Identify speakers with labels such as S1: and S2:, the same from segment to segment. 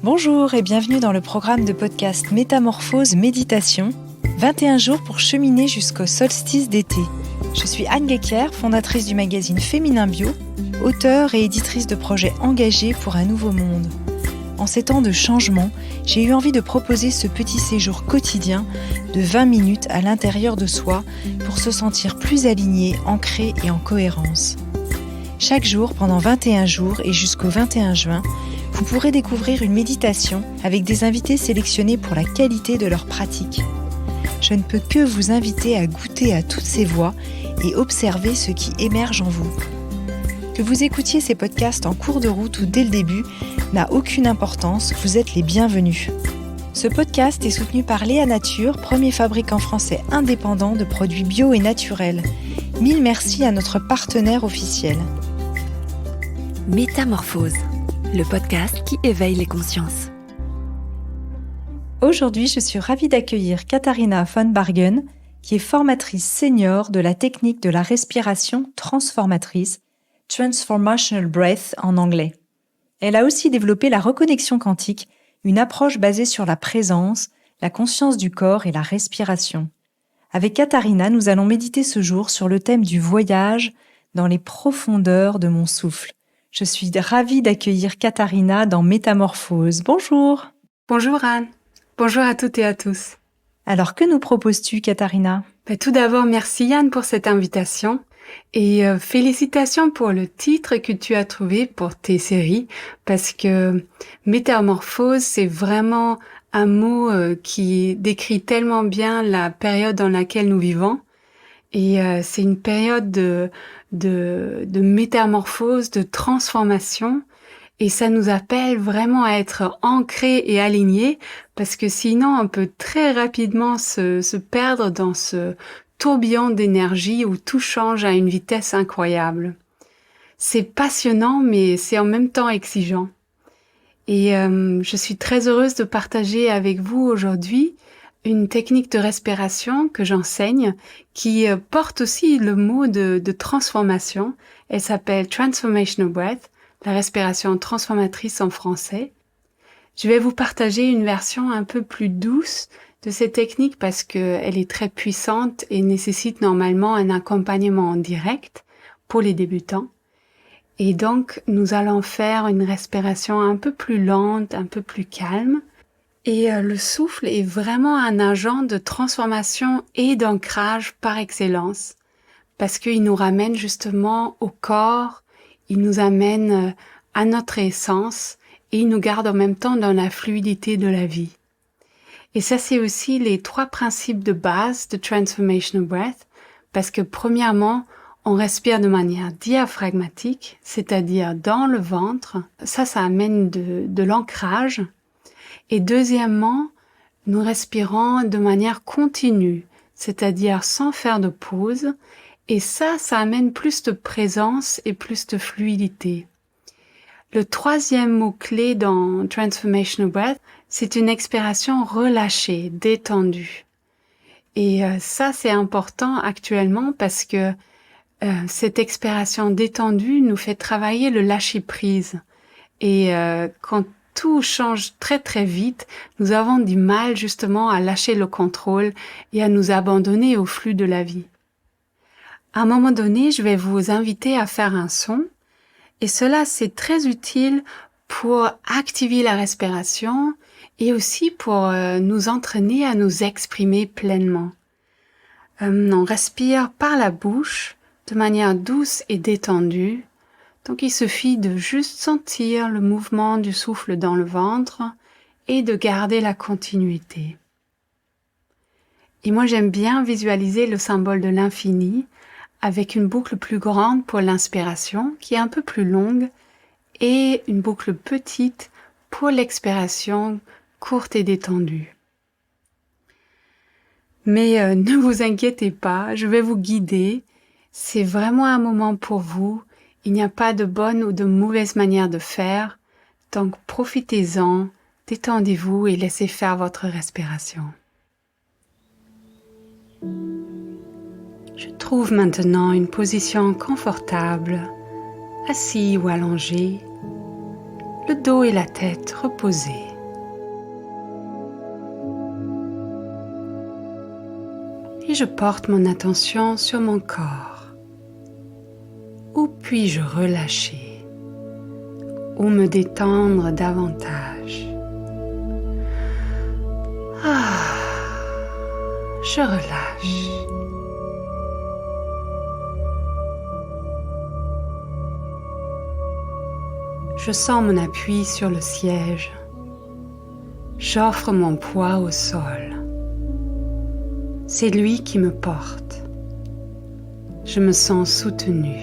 S1: Bonjour et bienvenue dans le programme de podcast Métamorphose Méditation, 21 jours pour cheminer jusqu'au solstice d'été. Je suis Anne Guéquière, fondatrice du magazine Féminin Bio, auteure et éditrice de projets engagés pour un nouveau monde. En ces temps de changement, j'ai eu envie de proposer ce petit séjour quotidien de 20 minutes à l'intérieur de soi pour se sentir plus aligné, ancré et en cohérence. Chaque jour, pendant 21 jours et jusqu'au 21 juin, vous pourrez découvrir une méditation avec des invités sélectionnés pour la qualité de leur pratique. Je ne peux que vous inviter à goûter à toutes ces voix et observer ce qui émerge en vous. Que vous écoutiez ces podcasts en cours de route ou dès le début n'a aucune importance, vous êtes les bienvenus. Ce podcast est soutenu par Léa Nature, premier fabricant français indépendant de produits bio et naturels. Mille merci à notre partenaire officiel.
S2: Métamorphose, le podcast qui éveille les consciences.
S1: Aujourd'hui, je suis ravie d'accueillir Katharina von Bargen, qui est formatrice senior de la technique de la respiration transformatrice, Transformational Breath en anglais. Elle a aussi développé la reconnexion quantique, une approche basée sur la présence, la conscience du corps et la respiration. Avec Katharina, nous allons méditer ce jour sur le thème du voyage dans les profondeurs de mon souffle. Je suis ravie d'accueillir Katharina dans Métamorphose. Bonjour.
S3: Bonjour Anne. Bonjour à toutes et à tous.
S1: Alors, que nous proposes-tu, Katharina ?
S3: Tout d'abord, merci Anne pour cette invitation et félicitations pour le titre que tu as trouvé pour tes séries parce que Métamorphose, c'est vraiment un mot qui décrit tellement bien la période dans laquelle nous vivons et c'est une période de métamorphose, de transformation. Et ça nous appelle vraiment à être ancrés et alignés parce que sinon on peut très rapidement se perdre dans ce tourbillon d'énergie où tout change à une vitesse incroyable. C'est passionnant mais c'est en même temps exigeant. Et je suis très heureuse de partager avec vous aujourd'hui une technique de respiration que j'enseigne qui porte aussi le mot de transformation. Elle s'appelle Transformational Breath. La respiration transformatrice en français. Je vais vous partager une version un peu plus douce de cette technique parce qu'elle est très puissante et nécessite normalement un accompagnement en direct pour les débutants. Et donc, nous allons faire une respiration un peu plus lente, un peu plus calme. Et le souffle est vraiment un agent de transformation et d'ancrage par excellence parce qu'il nous ramène justement au corps. Il nous amène à notre essence et il nous garde en même temps dans la fluidité de la vie. Et ça, c'est aussi les 3 principes de base de Transformational Breath, parce que premièrement, on respire de manière diaphragmatique, c'est-à-dire dans le ventre. Ça amène de l'ancrage. Et deuxièmement, nous respirons de manière continue, c'est-à-dire sans faire de pause. Et ça amène plus de présence et plus de fluidité. Le 3e mot-clé dans Transformational Breath, c'est une expiration relâchée, détendue. Et ça, c'est important actuellement parce que cette expiration détendue nous fait travailler le lâcher-prise. Et quand tout change très très vite, nous avons du mal justement à lâcher le contrôle et à nous abandonner au flux de la vie. À un moment donné, je vais vous inviter à faire un son et cela c'est très utile pour activer la respiration et aussi pour nous entraîner à nous exprimer pleinement. On respire par la bouche de manière douce et détendue. Donc il suffit de juste sentir le mouvement du souffle dans le ventre et de garder la continuité. Et moi j'aime bien visualiser le symbole de l'infini avec une boucle plus grande pour l'inspiration, qui est un peu plus longue, et une boucle petite pour l'expiration, courte et détendue. Mais ne vous inquiétez pas, je vais vous guider. C'est vraiment un moment pour vous. Il n'y a pas de bonne ou de mauvaise manière de faire. Donc profitez-en, détendez-vous et laissez faire votre respiration. Je trouve maintenant une position confortable, assis ou allongé, le dos et la tête reposés. je porte mon attention sur mon corps. Où puis-je relâcher? Où me détendre davantage? Je relâche. Je sens mon appui sur le siège. J'offre mon poids au sol. C'est lui qui me porte. Je me sens soutenue.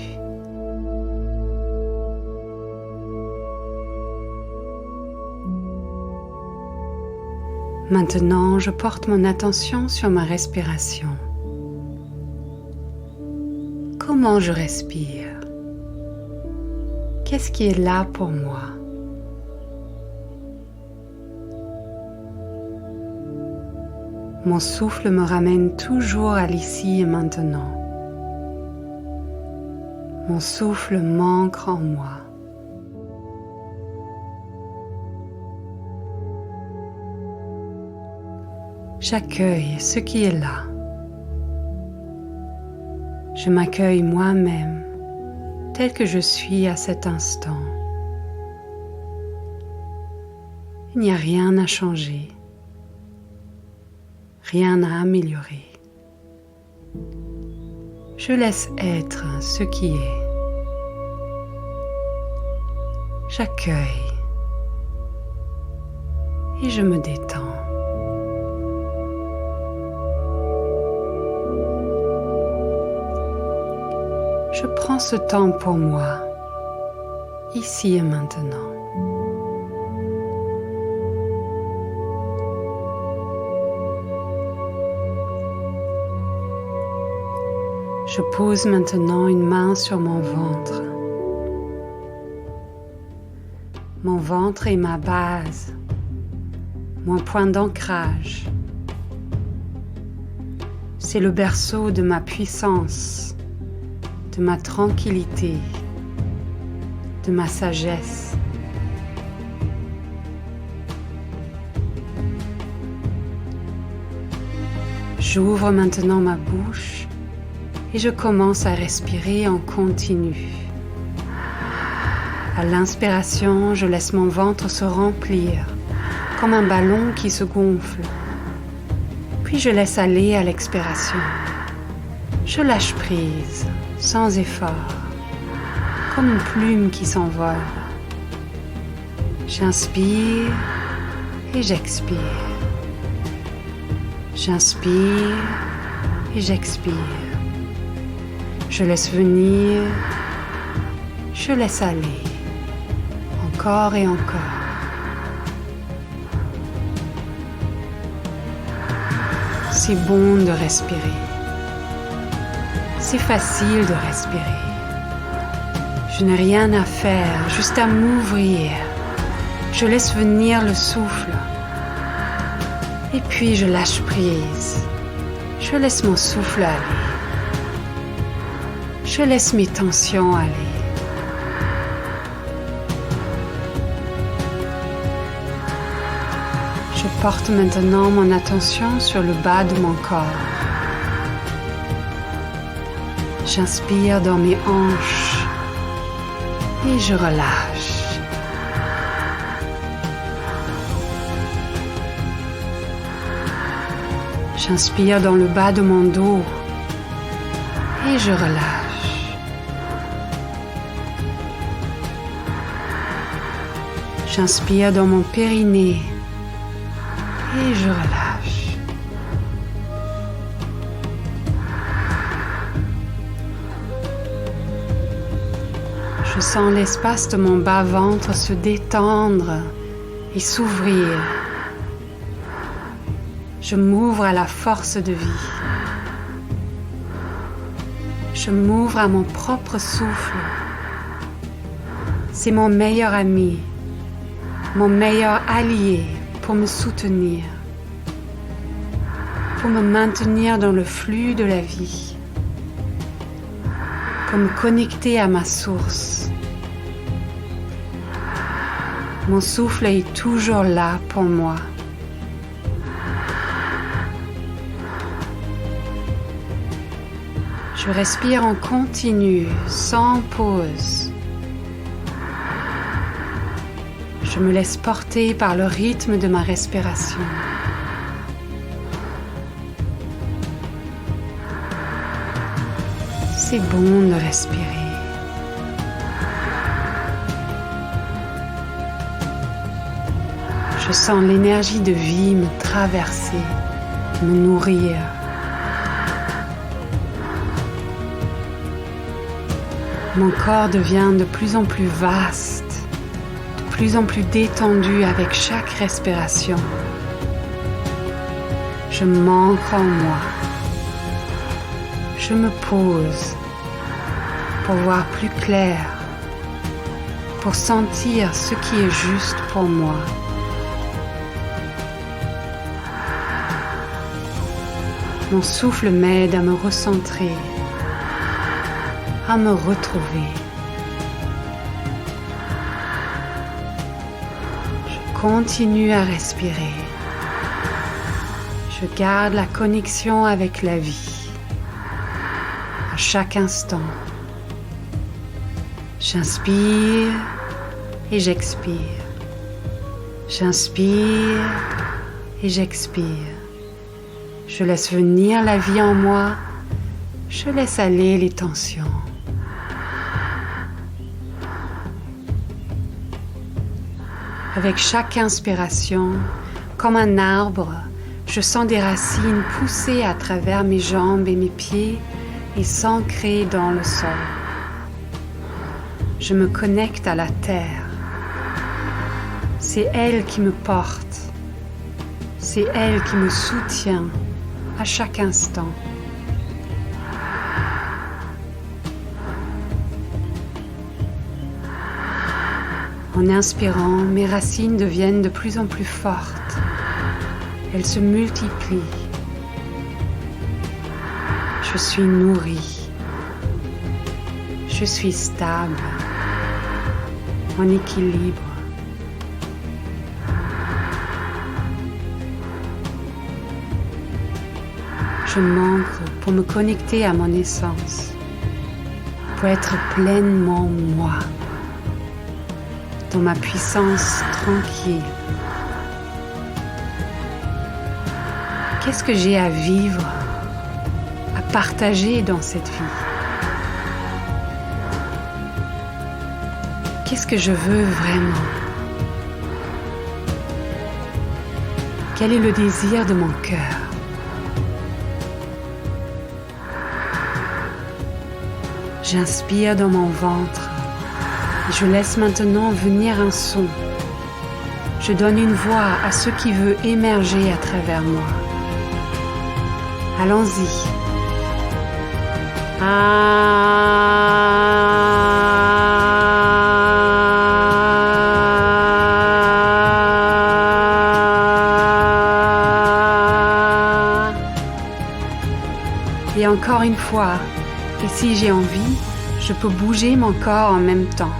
S3: Maintenant, je porte mon attention sur ma respiration. Comment je respire? Qu'est-ce qui est là pour moi? Mon souffle me ramène toujours à l'ici et maintenant. Mon souffle m'ancre en moi. J'accueille ce qui est là. Je m'accueille moi-même tel que je suis à cet instant. Il n'y a rien à changer, rien à améliorer. Je laisse être ce qui est. J'accueille et je me détends. Je prends ce temps pour moi, ici et maintenant. Je pose maintenant une main sur mon ventre. Mon ventre est ma base, mon point d'ancrage. C'est le berceau de ma puissance, de ma tranquillité, de ma sagesse. J'ouvre maintenant ma bouche et je commence à respirer en continu. À l'inspiration, je laisse mon ventre se remplir comme un ballon qui se gonfle. Puis je laisse aller à l'expiration. Je lâche prise, sans effort, comme une plume qui s'envole. J'inspire et j'expire. J'inspire et j'expire. Je laisse venir, je laisse aller, encore et encore. C'est bon de respirer. C'est facile de respirer. Je n'ai rien à faire, juste à m'ouvrir. Je laisse venir le souffle. Et puis je lâche prise. Je laisse mon souffle aller. Je laisse mes tensions aller. Je porte maintenant mon attention sur le bas de mon corps. J'inspire dans mes hanches et je relâche. J'inspire dans le bas de mon dos et je relâche. J'inspire dans mon périnée et je relâche. Je sens l'espace de mon bas-ventre se détendre et s'ouvrir. Je m'ouvre à la force de vie. Je m'ouvre à mon propre souffle. C'est mon meilleur ami, mon meilleur allié pour me soutenir, pour me maintenir dans le flux de la vie, pour me connecter à ma source. Mon souffle est toujours là pour moi. Je respire en continu, sans pause. Je me laisse porter par le rythme de ma respiration. C'est bon de respirer. Je sens l'énergie de vie me traverser, me nourrir. Mon corps devient de plus en plus vaste, de plus en plus détendu avec chaque respiration. Je m'ancre en moi. Je me pose pour voir plus clair, pour sentir ce qui est juste pour moi. Mon souffle m'aide à me recentrer, à me retrouver. Je continue à respirer. Je garde la connexion avec la vie. À chaque instant, j'inspire et j'expire. J'inspire et j'expire. Je laisse venir la vie en moi. Je laisse aller les tensions. Avec chaque inspiration, comme un arbre, je sens des racines pousser à travers mes jambes et mes pieds et s'ancrer dans le sol. Je me connecte à la terre. C'est elle qui me porte. C'est elle qui me soutient à chaque instant. En inspirant, mes racines deviennent de plus en plus fortes. Elles se multiplient. Je suis nourrie. Je suis stable, en équilibre. Je m'ancre pour me connecter à mon essence, pour être pleinement moi, dans ma puissance tranquille. Qu'est-ce que j'ai à vivre, à partager dans cette vie? Qu'est-ce que je veux vraiment? Quel est le désir de mon cœur? J'inspire dans mon ventre et je laisse maintenant venir un son. Je donne une voix à ce qui veut émerger à travers moi. Allons-y. Et encore une fois, et si j'ai envie, je peux bouger mon corps en même temps.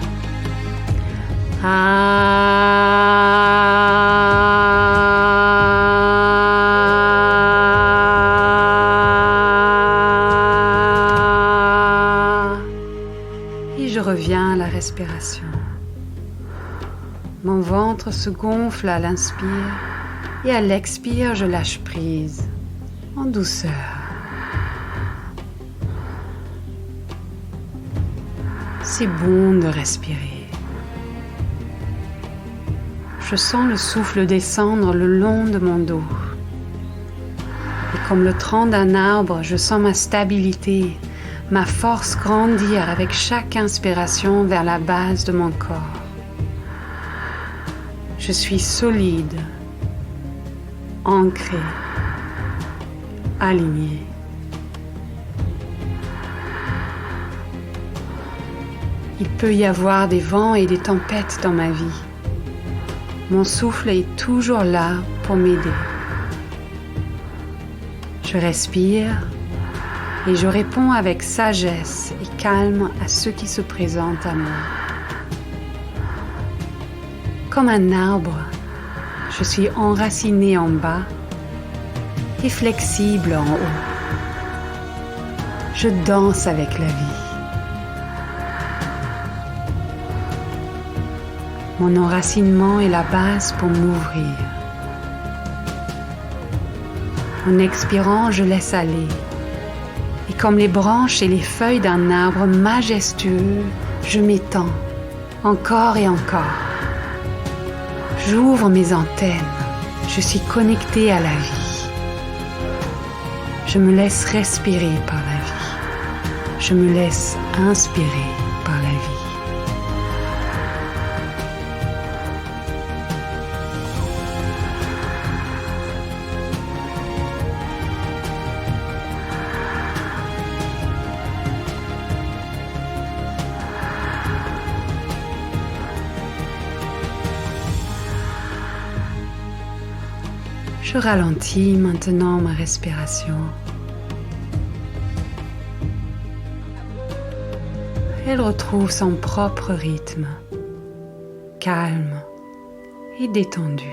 S3: Et je reviens à la respiration. Mon ventre se gonfle à l'inspire et à l'expire, je lâche prise en douceur. C'est bon de respirer. Je sens le souffle descendre le long de mon dos. Et comme le tronc d'un arbre, je sens ma stabilité, ma force grandir avec chaque inspiration vers la base de mon corps. Je suis solide, ancré, aligné. Il peut y avoir des vents et des tempêtes dans ma vie. Mon souffle est toujours là pour m'aider. Je respire et je réponds avec sagesse et calme à ce qui se présente à moi. Comme un arbre, je suis enraciné en bas et flexible en haut. Je danse avec la vie. Mon enracinement est la base pour m'ouvrir. En expirant, je laisse aller. Et comme les branches et les feuilles d'un arbre majestueux, je m'étends encore et encore. J'ouvre mes antennes. Je suis connectée à la vie. Je me laisse respirer par la vie. Je me laisse inspirer par la vie. Je ralentis maintenant ma respiration. Elle retrouve son propre rythme, calme et détendu.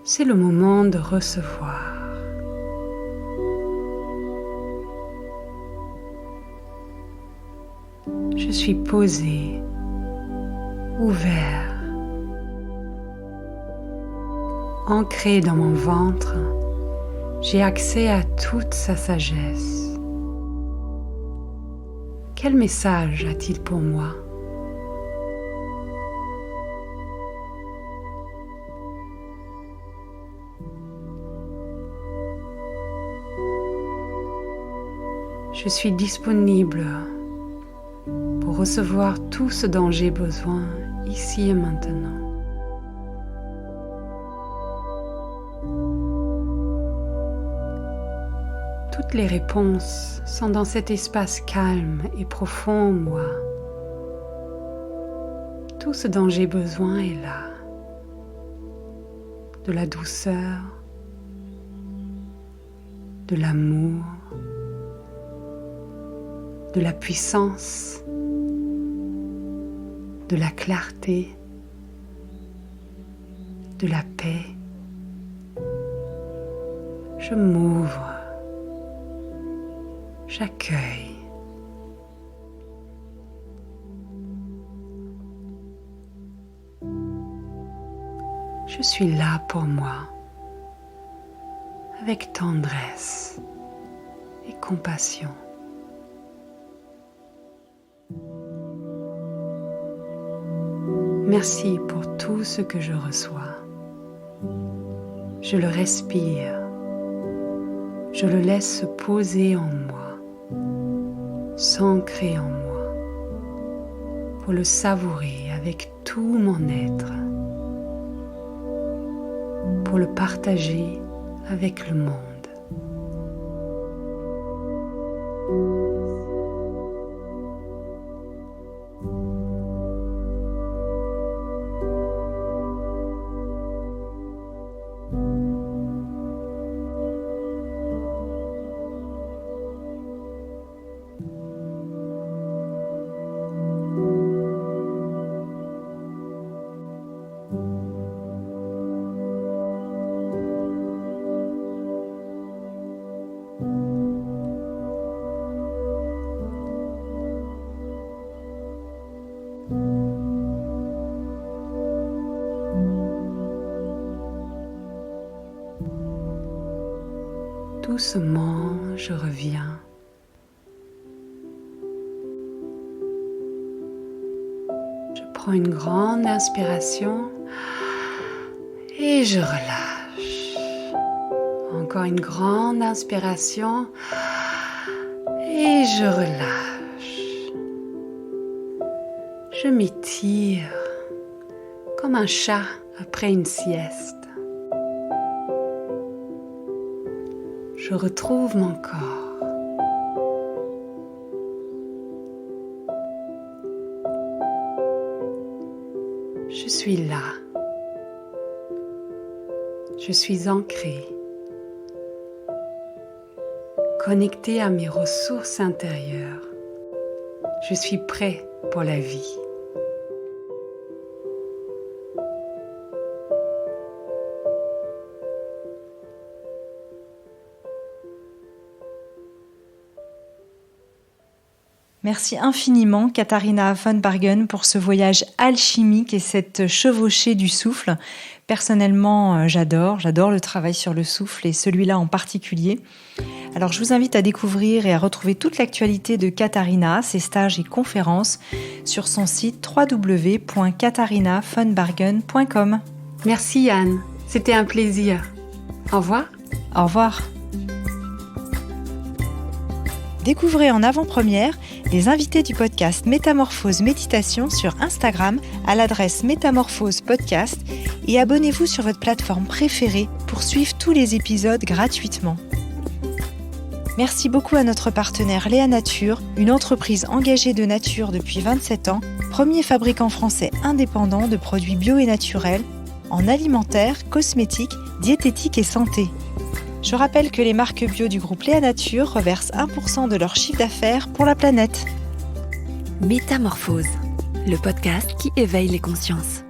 S3: C'est le moment de recevoir. Je suis posé, ouvert, ancré dans mon ventre. J'ai accès à toute sa sagesse. Quel message a-t-il pour moi? Je suis disponible pour recevoir tout ce dont j'ai besoin ici et maintenant. Toutes les réponses sont dans cet espace calme et profond en moi. Tout ce dont j'ai besoin est là. De la douceur, de l'amour, de la puissance, de la clarté, de la paix. Je m'ouvre. J'accueille. Je suis là pour moi, avec tendresse et compassion. Merci pour tout ce que je reçois. Je le respire. Je le laisse se poser en moi, s'ancrer en moi, pour le savourer avec tout mon être, pour le partager avec le monde. Doucement, je reviens. Je prends une grande inspiration et je relâche. Encore une grande inspiration et je relâche. Je m'étire comme un chat après une sieste. Je retrouve mon corps. Je suis là. Je suis ancrée, connectée à mes ressources intérieures. Je suis prêt pour la vie.
S1: Merci infiniment Katharina von Bargen pour ce voyage alchimique et cette chevauchée du souffle. Personnellement, j'adore le travail sur le souffle et celui-là en particulier. Alors je vous invite à découvrir et à retrouver toute l'actualité de Katharina, ses stages et conférences sur son site www.katharinavonbargen.com.
S3: Merci Yann, c'était un plaisir. Au revoir.
S1: Au revoir. Découvrez en avant-première les invités du podcast Métamorphose Méditation sur Instagram à l'adresse Métamorphose Podcast et abonnez-vous sur votre plateforme préférée pour suivre tous les épisodes gratuitement. Merci beaucoup à notre partenaire Léa Nature, une entreprise engagée de nature depuis 27 ans, premier fabricant français indépendant de produits bio et naturels en alimentaire, cosmétiques, diététique et santé. Je rappelle que les marques bio du groupe Léa Nature reversent 1% de leur chiffre d'affaires pour la planète.
S2: Métamorphose, le podcast qui éveille les consciences.